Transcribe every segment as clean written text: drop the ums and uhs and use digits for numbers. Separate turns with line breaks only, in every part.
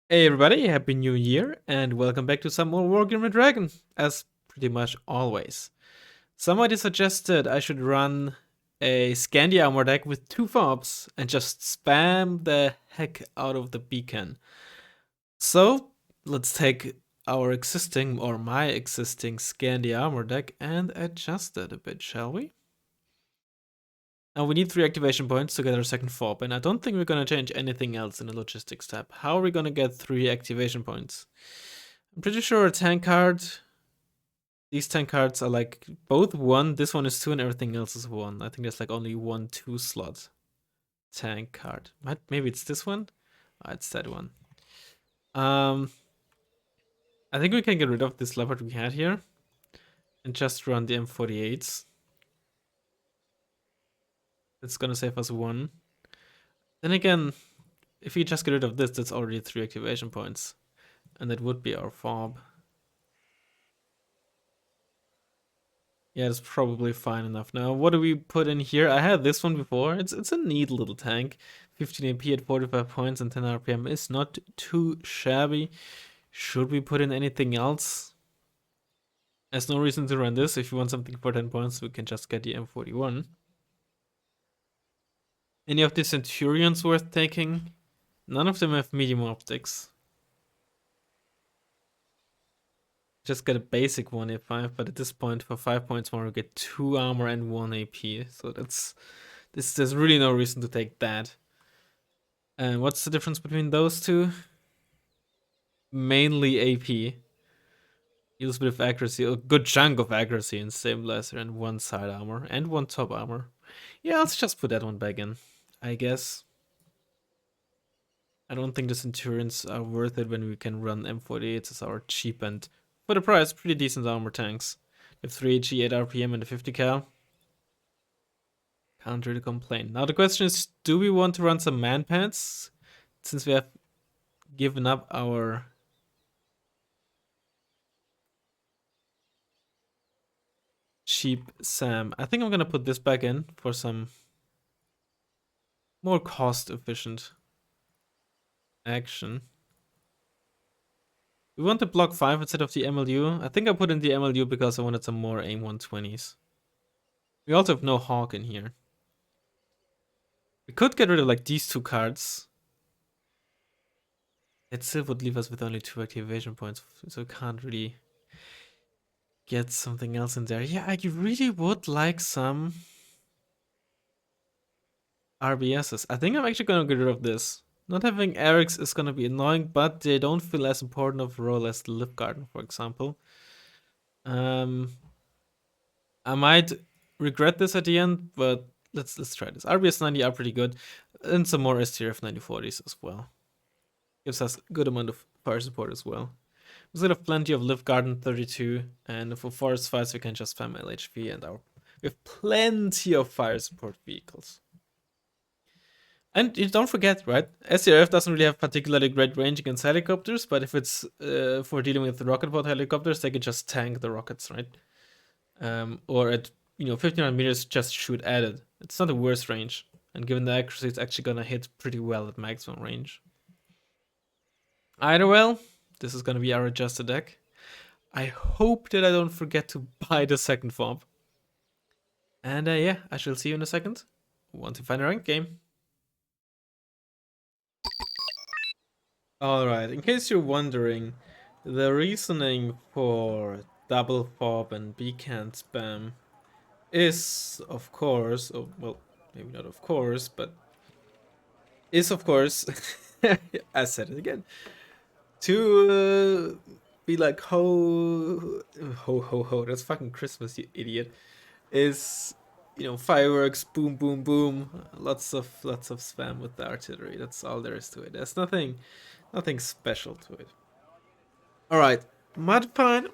Hey everybody, Happy New Year, and welcome back to some more Wargame with Dragon, as pretty much always. Somebody suggested I should run a Scandi armor deck with 2 fobs and just spam the heck out of the beacon. So, let's take our existing, or my existing Scandi armor deck and adjust it a bit, shall we? Now we need 3 activation points to get our second fob, and I don't think we're gonna change anything else in the logistics tab. How are we gonna get 3 activation points? I'm pretty sure a tank card. These tank cards are like both 1, this one is 2, and everything else is 1. I think there's like only 1-2 slot tank card. Maybe it's this one? Oh, it's that one. I think we can get rid of this leopard we had here and just run the M48s. It's gonna save us 1. Then again, if we just get rid of this, that's already 3 activation points. And that would be our fob. Yeah, it's probably fine enough. Now, what do we put in here? I had this one before. It's a neat little tank. 15 AP at 45 points and 10 RPM is not too shabby. Should we put in anything else? There's no reason to run this. If you want something for 10 points, we can just get the M41. Any of the Centurions worth taking? None of them have medium optics. Just get a basic 1 A5, but at this point, for 5 points more, we get 2 armor and 1 AP. So there's really no reason to take that. And what's the difference between those two? Mainly AP. Use a bit of accuracy, a good chunk of accuracy and stabilizer, and 1 side armor and 1 top armor. Yeah, let's just put that one back in, I guess. I don't think the Centurions are worth it when we can run M48s as our cheap and, for the price, pretty decent armor tanks. With 3 HE, 8 RPM, and a 50 cal. Can't really complain. Now the question is, do we want to run some man pants? Since we have given up our cheap Sam. I think I'm gonna put this back in for some more cost efficient action. We want the block 5 instead of the MLU. I think I put in the MLU because I wanted some more AIM 120s. We also have no Hawk in here. We could get rid of like these 2 cards. It still would leave us with only 2 activation points, so we can't really get something else in there. Yeah, I really would like some RBSs. I think I'm actually gonna get rid of this. Not having Eric's is gonna be annoying, but they don't feel as important of a role as the Lift Garden, for example. I might regret this at the end, but let's try this. RBS 90 are pretty good, and some more STRF 9040s as well. Gives us a good amount of fire support as well. We still have plenty of Lift Garden 32, and for forest fights we can just spam LHV, and we have plenty of fire support vehicles. And you don't forget, right? SCRF doesn't really have particularly great range against helicopters, but if it's for dealing with rocket pod helicopters, they can just tank the rockets, right? Or at 1500 meters, just shoot at it. It's not the worst range, and given the accuracy, it's actually gonna hit pretty well at maximum range. Either well, this is gonna be our adjusted deck. I hope that I don't forget to buy the second fob. And yeah, I shall see you in a second. Want to find a ranked game. Alright, in case you're wondering, the reasoning for double fob and beacon spam is, of course, oh, well, maybe not of course, but is, of course, I said it again, to be like, ho, ho, ho, ho, that's fucking Christmas, you idiot, is, fireworks, boom, boom, boom, lots of spam with the artillery. That's all there is to it. There's nothing special to it. All right, Mudpine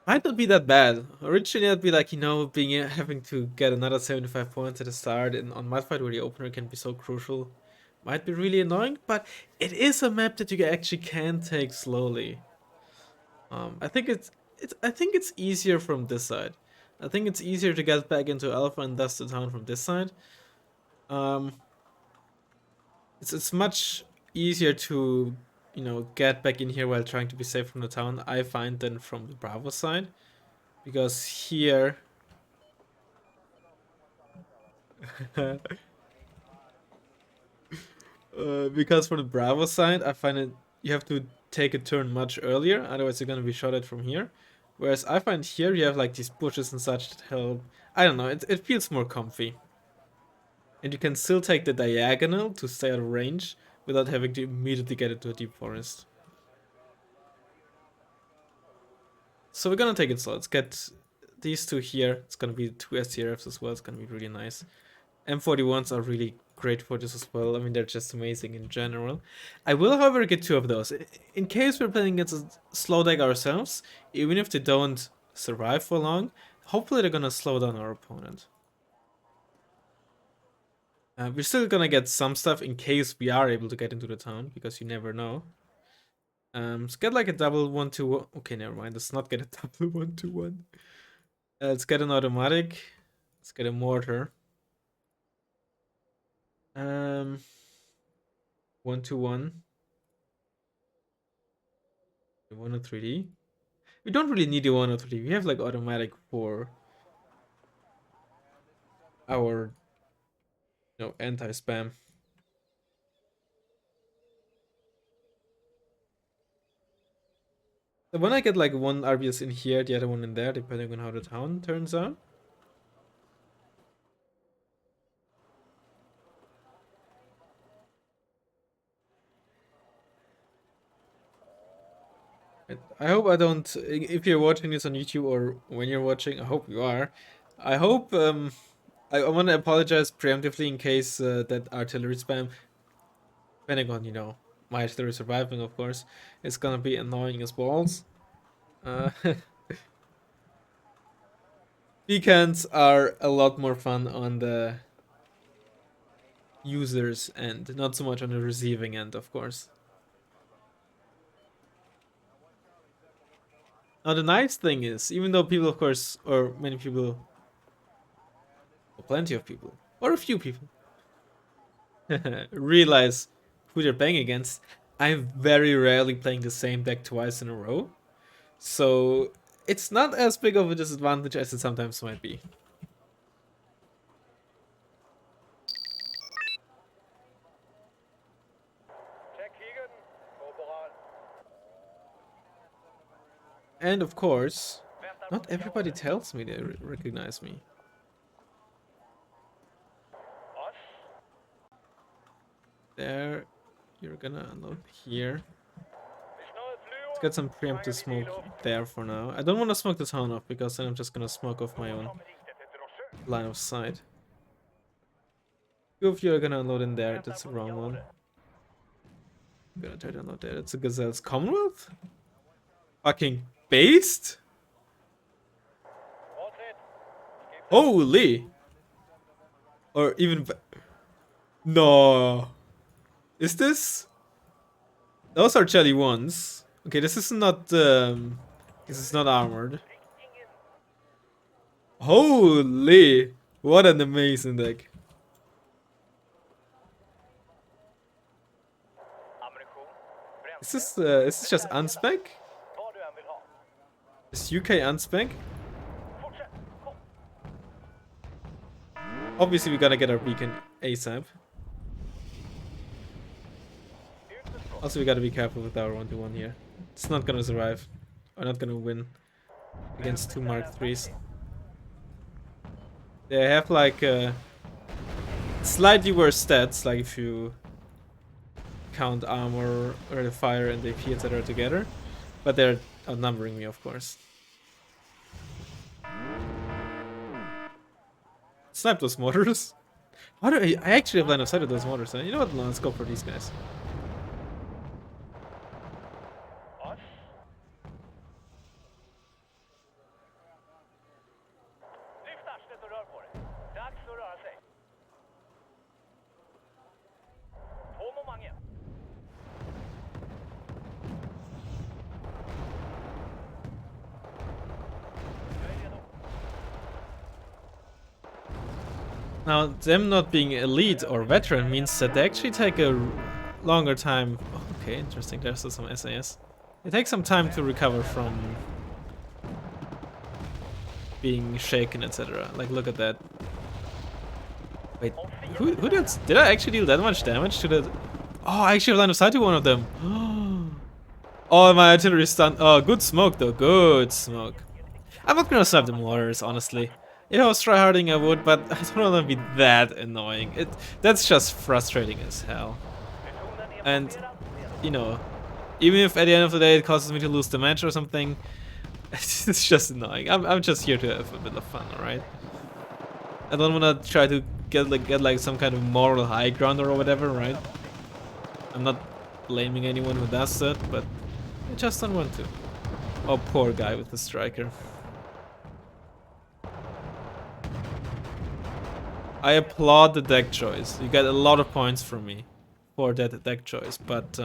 might not be that bad. Originally, I'd be like, being having to get another 75 points at the start and on Mudfight where the opener can be so crucial, might be really annoying. But it is a map that you actually can take slowly. I think it's easier from this side. I think it's easier to get back into Alpha and dust the town from this side. It's much easier to, you know, get back in here while trying to be safe from the town, I find, than from the Bravo side. Because here... because from the Bravo side, I find it you have to take a turn much earlier, otherwise you're gonna be shot at from here. Whereas I find here you have like these bushes and such that help. I don't know, it feels more comfy. And you can still take the diagonal to stay out of range without having to immediately get into a deep forest. So we're gonna take it slow. Let's get these two here. It's gonna be two STRFs as well. It's gonna be really nice. M41s are really great for this as well. I mean, they're just amazing in general. I will, however, get two of those. In case we're playing against a slow deck ourselves, even if they don't survive for long, hopefully they're gonna slow down our opponent. We're still gonna get some stuff in case we are able to get into the town, because you never know. Let's get like a double 1-2-1. Okay, never mind. Let's not get a double 1-2-1. Let's get an automatic. Let's get a mortar. 1-2-1. One or 3D. We don't really need a 1 or 3D. We have like automatic for our, you know, anti-spam. So when I get like one RBS in here, the other one in there, depending on how the town turns out. I hope I don't, if you're watching this on YouTube or when you're watching, I hope you are. I hope, I want to apologize preemptively in case that artillery spam, depending on, you know, my artillery surviving, of course, it's gonna be annoying as balls. Beacons are a lot more fun on the users end, not so much on the receiving end, of course. Now the nice thing is, even though people, of course, or many people, or plenty of people, or a few people, realize who they're playing against, I'm very rarely playing the same deck twice in a row. So it's not as big of a disadvantage as it sometimes might be. And of course, not everybody tells me they recognize me. There, you're gonna unload here. Let's get some preemptive smoke there for now. I don't want to smoke the town off, because then I'm just gonna smoke off my own line of sight. Two of you are gonna unload in there. That's the wrong one. I'm gonna try to unload there. That's a Gazelle's Commonwealth? Fucking based? Holy! Or even... No! Is this? Those are jelly ones. Okay, this is not armored. Holy! What an amazing deck. Is this just unspec? Is UK unspec? Obviously we gotta get our beacon ASAP. Also we gotta be careful with our 1-2-1 here. It's not gonna survive. We're not gonna win against two Mark IIIs. They have like slightly worse stats, like if you count armor or the fire and the AP etc. together, but they're outnumbering me, of course. Snipe those mortars. How do I actually have line of sight of those mortars, huh? You know what? No, let's go for these guys. Now, them not being elite or veteran means that they actually take a longer time. Oh, okay, interesting. There's still some SAS. It takes some time to recover from being shaken, etc. Like, look at that. Wait, who did I actually deal that much damage to the? Oh, I actually line of sight to one of them. Oh, my artillery stunned. Oh, good smoke though. Good smoke. I'm not gonna snipe the mortars, honestly. If I was tryharding, I would, but I don't want to be that annoying. That's just frustrating as hell. And you know, even if at the end of the day it causes me to lose the match or something, it's just annoying. I'm just here to have a bit of fun, alright? I don't wanna try to get like some kind of moral high ground or whatever, right? I'm not blaming anyone who does that, but I just don't want to. Oh, poor guy with the striker. I applaud the deck choice. You get a lot of points from me for that deck choice, but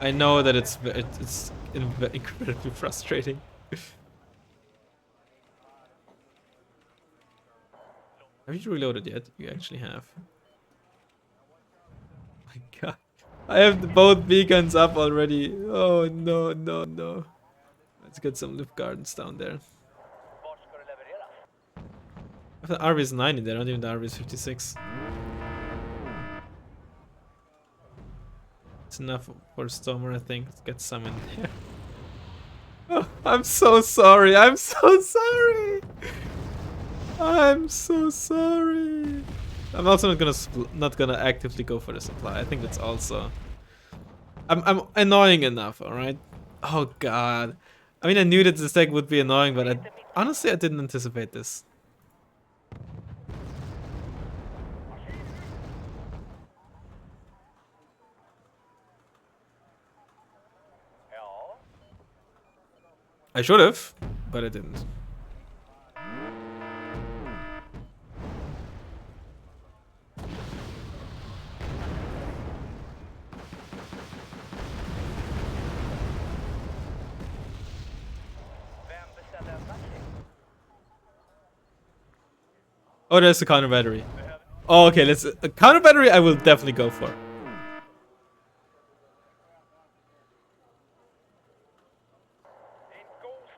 I know that it's incredibly frustrating. Have you reloaded yet? You actually have. My god. I have both beacons up already. Oh no, no, no. Let's get some lift gardens down there. I have the RV is 90 there, not even the RV is 56. It's enough for Stormer, I think. Let's get some in there. Oh, I'm so sorry. I'm so sorry. I'm so sorry. I'm also not gonna actively go for the supply. I think that's also. I'm annoying enough. All right. Oh god. I mean, I knew that this deck would be annoying, but honestly I didn't anticipate this. I should have, but I didn't. Oh, there's a counter battery. Oh, okay, let's a counter battery I will definitely go for.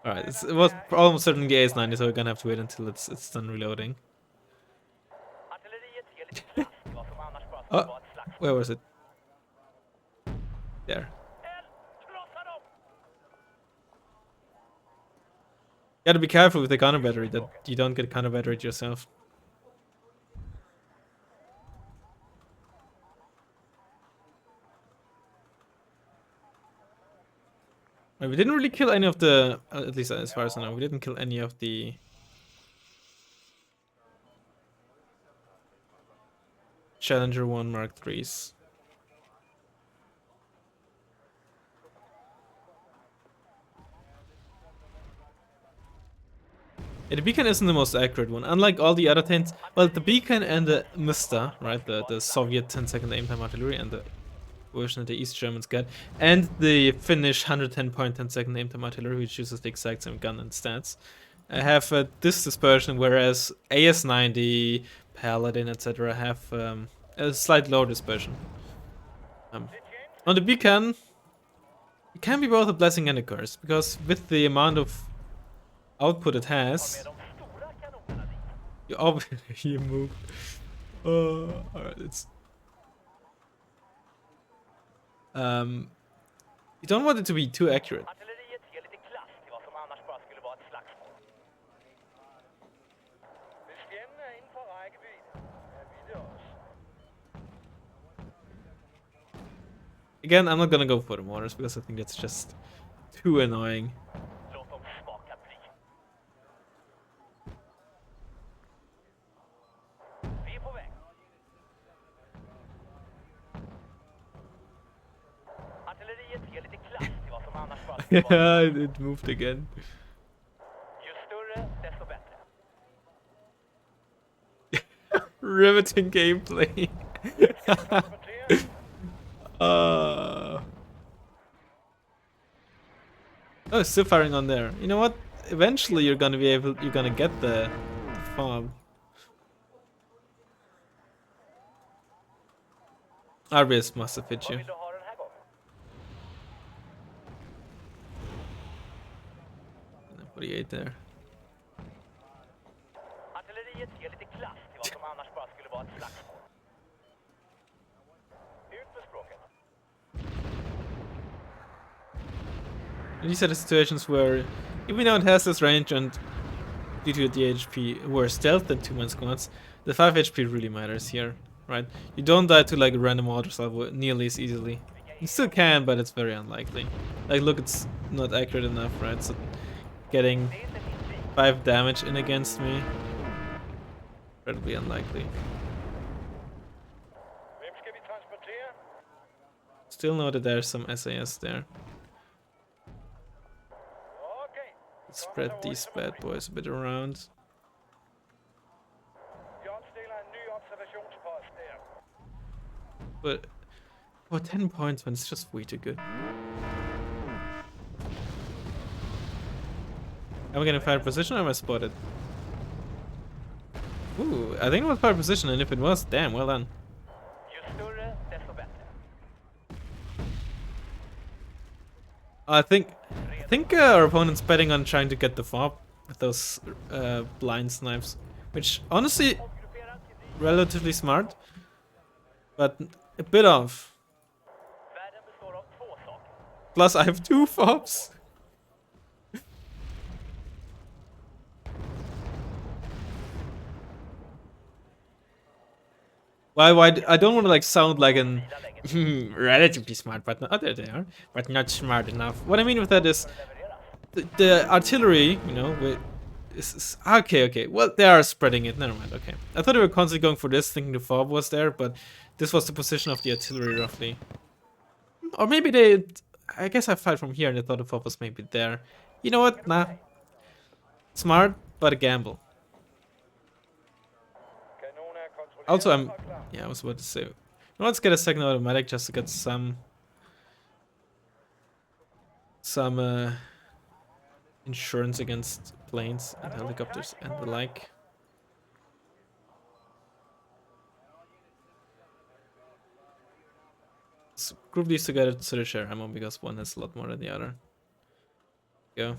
Alright, it was almost certainly the Ace 90, so we're gonna have to wait until it's done reloading. Oh, where was it? There. You gotta be careful with the counter battery that you don't get counter battery yourself. We didn't really kill any of the, at least as far as I know, we didn't kill any of the Challenger 1 Mark IIIs. Yeah, the beacon isn't the most accurate one. Unlike all the other 10s, well, the beacon and the Mista, right, the Soviet 10-second aim time artillery and the version that the East Germans get, and the Finnish 110-point 10-second aim time artillery, which uses the exact same gun and stats, have this dispersion, whereas AS-90, Paladin, etc. have a slight lower dispersion. On the beacon, it can be both a blessing and a curse, because with the amount of output it has, you obviously move. Alright, it's you don't want it to be too accurate. Again, I'm not gonna go for the mortars because I think that's just too annoying. Yeah, it moved again. Riveting gameplay. Oh, it's still firing on there. You know what? Eventually you're gonna get the fob. RBS must have hit you. 48 there. These are the situations where, even though it has this range and due to the HP worse stealth than 2-man squads, the 5 HP really matters here, right? You don't die to like a random auto salvo nearly as easily. You still can, but it's very unlikely. Like, look, it's not accurate enough, right? So getting 5 damage in against me, incredibly unlikely. Still know that there's some SAS there. Spread these bad boys a bit around. But for 10 points, man, it's just way too good. Am I getting fire position or am I spotted? Ooh, I think it was fire position, and if it was, damn, well done. I think our opponent's betting on trying to get the fob with those blind snipes, which honestly relatively smart, but a bit off. Plus I have 2 fobs. Why I don't want to like sound like an relatively smart, but not, there they are, but not smart enough. What I mean with that is the artillery, you know, is okay. Well, they are spreading it. Never mind. Okay, I thought they were constantly going for this, thinking the fob was there, but this was the position of the artillery roughly. Or maybe they. I guess I fired from here and I thought the fob was maybe there. You know what? Nah. Smart, but a gamble. Also, I was about to say. Let's get a second automatic just to get some insurance against planes and helicopters and the like. Let's group these together so they share ammo because one has a lot more than the other. Go.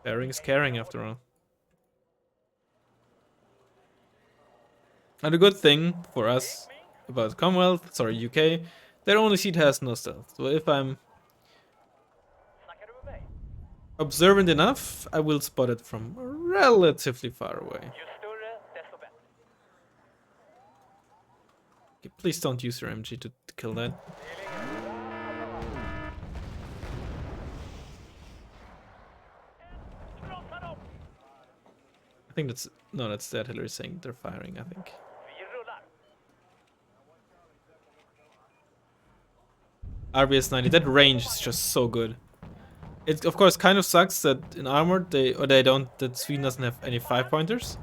Pairing is caring after all. And the good thing for us about Commonwealth, sorry UK, their only seat has no stealth. So if I'm observant enough, I will spot it from relatively far away. Okay, please don't use your MG to kill that. I think that's that's the artillery saying they're firing, I think. RBS 90, that range is just so good. It of course kind of sucks that in armored that Sweden doesn't have any 5-pointers,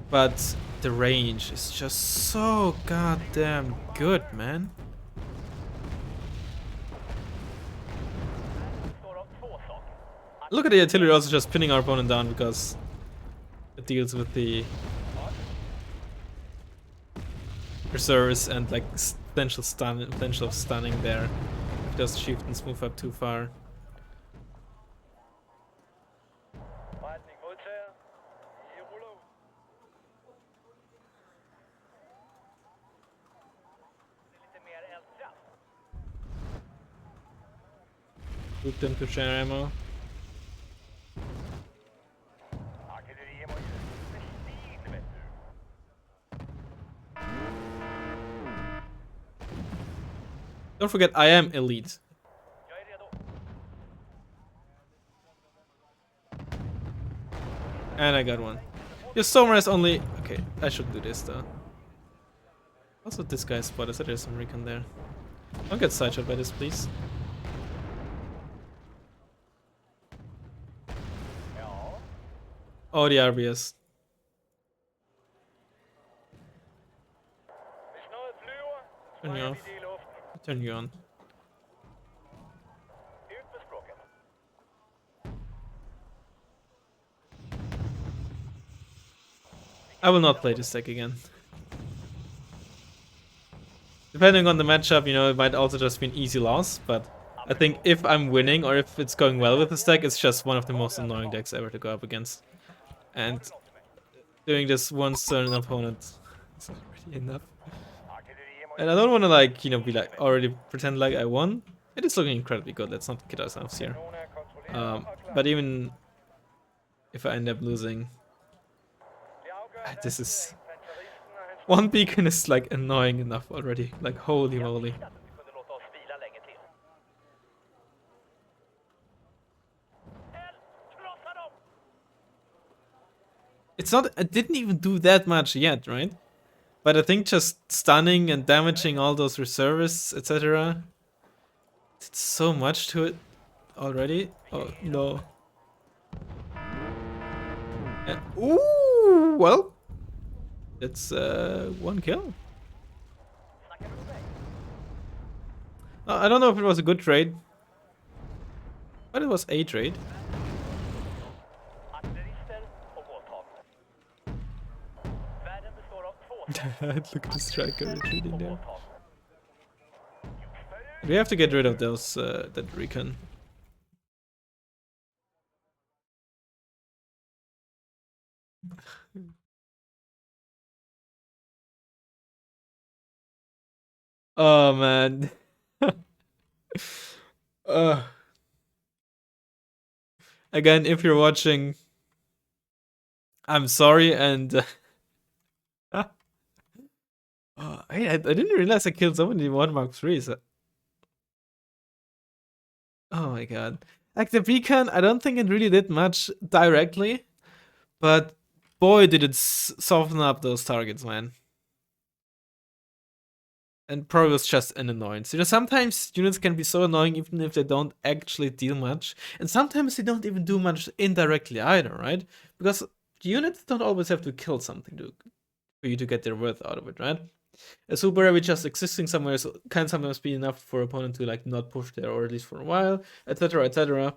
but the range is just so goddamn good, man. Look at the artillery also just pinning our opponent down because it deals with the reserves and like potential of stunning there if those chieftains move up too far. Group them to share ammo. Don't forget, I am elite. And I got one. Your Stormer is only... Okay, I should do this though. Also, this guy's spotted, so there's some recon there. Don't get sideshot by this, please. Oh, the RBS. Turn you off. Turn you on. I will not play this deck again. Depending on the matchup, you know, it might also just be an easy loss, but I think if I'm winning or if it's going well with this deck, it's just one of the most annoying decks ever to go up against. And doing this once to an opponent is already enough. And I don't want to, like, you know, be like, already pretend like I won. It is looking incredibly good, let's not kid ourselves here. But even if I end up losing, this is... One beacon is like annoying enough already, like holy moly. It's not, I didn't even do that much yet, right? But I think just stunning and damaging all those reservists, etc. Did so much to it already. Oh no. Ooh, well, it's one kill. I don't know if it was a good trade, but it was a trade. Look at the striker retreating there. We have to get rid of those that recon. Oh man. uh, Again, if you're watching, I'm sorry, and I didn't realize I killed so many 1 Mark 3s. So... Oh my god. Like the beacon, I don't think it really did much directly, but boy did it soften up those targets, man. And probably was just an annoyance. You know, sometimes units can be so annoying even if they don't actually deal much. And sometimes they don't even do much indirectly either, right? Because units don't always have to kill something for you to get their worth out of it, right? A super heavy just existing somewhere can sometimes be enough for opponent to like not push there, or at least for a while, etc, etc.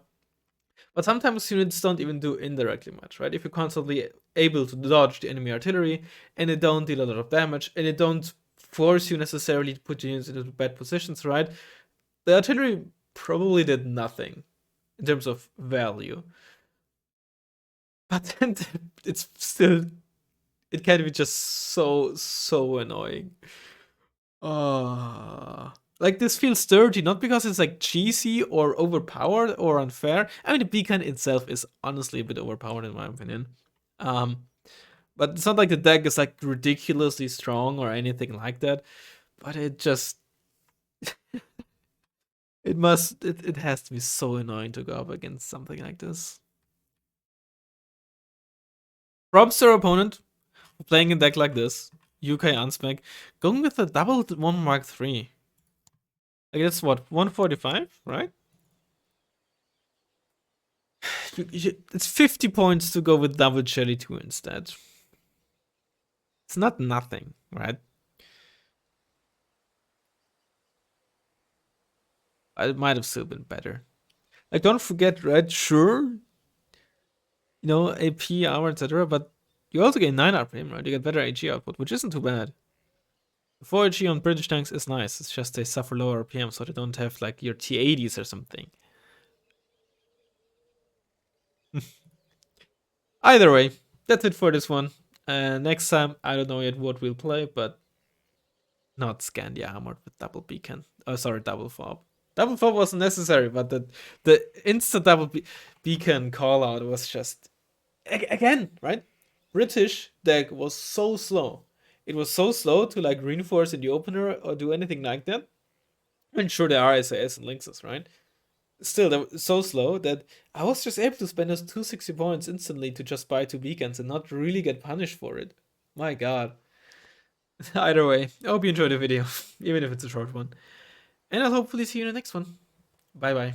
But sometimes units don't even do indirectly much, right? If you're constantly able to dodge the enemy artillery, and they don't deal a lot of damage, and they don't force you necessarily to put your units into bad positions, right? The artillery probably did nothing in terms of value. But then it's still... It can be just so annoying. Like, this feels dirty, not because it's like cheesy or overpowered or unfair. I mean, the beacon itself is honestly a bit overpowered in my opinion. But it's not like the deck is like ridiculously strong or anything like that. But it just... it has to be so annoying to go up against something like this. Props to our opponent for playing a deck like this. UK Unspec. Going with a double 1 Mark 3. Like, that's what, 145, right? It's 50 points to go with double Cherry 2 instead. It's not nothing, right? It might have still been better. Like, don't forget, right? Sure, you know, AP, armor, etc. But you also get 9 RPM, right? You get better AG output, which isn't too bad. 4 AG on British tanks is nice. It's just they suffer lower RPM, so they don't have like your T80s or something. Either way, that's it for this one. Next time, I don't know yet what we'll play, but not Scandia armored with double beacon. Oh, sorry, double fob. Double fob wasn't necessary, but the instant double beacon call out was just... Again, right? British deck was so slow. It was so slow to like reinforce in the opener or do anything like that. I mean, sure, there are SAS and Lynxes, right? Still, they were so slow that I was just able to spend those 260 points instantly to just buy 2 beacons and not really get punished for it. My god. Either way, I hope you enjoyed the video, even if it's a short one. And I'll hopefully see you in the next one. Bye bye.